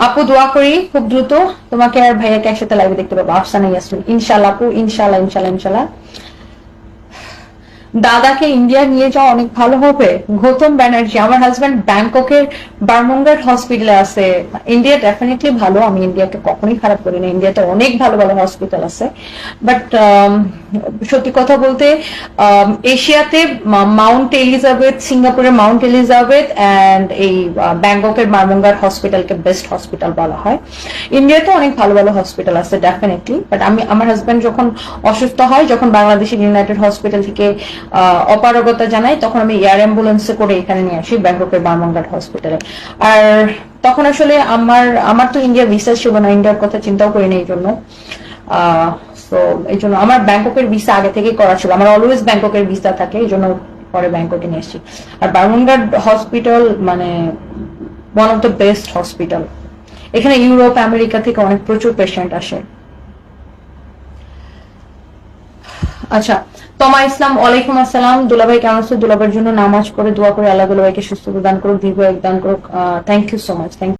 আপু দোয়া করি খুব দ্রুত তোমাকে আর ভাইয়াকে একসাথে লাইভে দেখতে পাবো, আফসানা ইয়াসমিন, ইনশাআল্লাহ আপু, ইনশাআল্লাহ ইনশাআল্লাহ ইনশাআল্লাহ। দাদাকে ইন্ডিয়া নিয়ে যাওয়া অনেক ভালো হবে। গৌতম ব্যানার্জি, আমার হাজবেন্ড ব্যাংককের বারমুঙ্গার হসপিটালে আছে। ইন্ডিয়া ডেফিনেটলি ভালো, আমি ইন্ডিয়াকে কখনোই খারাপ করি না, ইন্ডিয়াতে অনেক ভালো ভালো হসপিটাল আছে। বাট সত্যি কথা বলতে এশিয়াতে মাউন্ট এলিজাবেথ, সিঙ্গাপুরের মাউন্ট এলিজাবেথ অ্যান্ড এই ব্যাংককের বারমুঙ্গার হসপিটালকে বেস্ট হসপিটাল বলা হয়। ইন্ডিয়াতে অনেক ভালো ভালো হসপিটাল আছে ডেফিনেটলি, বাট আমার হাজবেন্ড যখন অসুস্থ হয়, যখন বাংলাদেশের ইউনাইটেড হসপিটাল থেকে অপারগতা জানাই, তখন আমি এয়ার অ্যাম্বুলেন্সে করে এখানে নিয়ে আসি ব্যাংককের বারমুঙ্গার হসপিটালে। আর তখন আসলে আমার তো ইন্ডিয়া ভিসা ছিল না, ইন্ডিয়ার কথা চিন্তাও করিনি এই জন্য। তো এই জন্য আমার ব্যাংককের ভিসা আগে থেকে করা ছিল, আমার অলওয়েজ ব্যাংককের ভিসা থাকে, এই জন্য পরে ব্যাংককে নিয়ে আসছি। আর বারমুঙ্গার হসপিটাল মানে one of the best hospital. এখানে ইউরোপ আমেরিকা থেকে অনেক প্রচুর পেশেন্ট আসে। আচ্ছা, তমা ইসলাম, ওয়ালাইকুম আসসালাম। দুলাভাই কেমন আছো? দুলাভাইয়ের জন্য নামাজ পড়ে দোয়া করে আল্লাহ দুলাভাইকে সুস্থ দান করুক, দীর্ঘ এক দান করুক। Thank you so much. Thank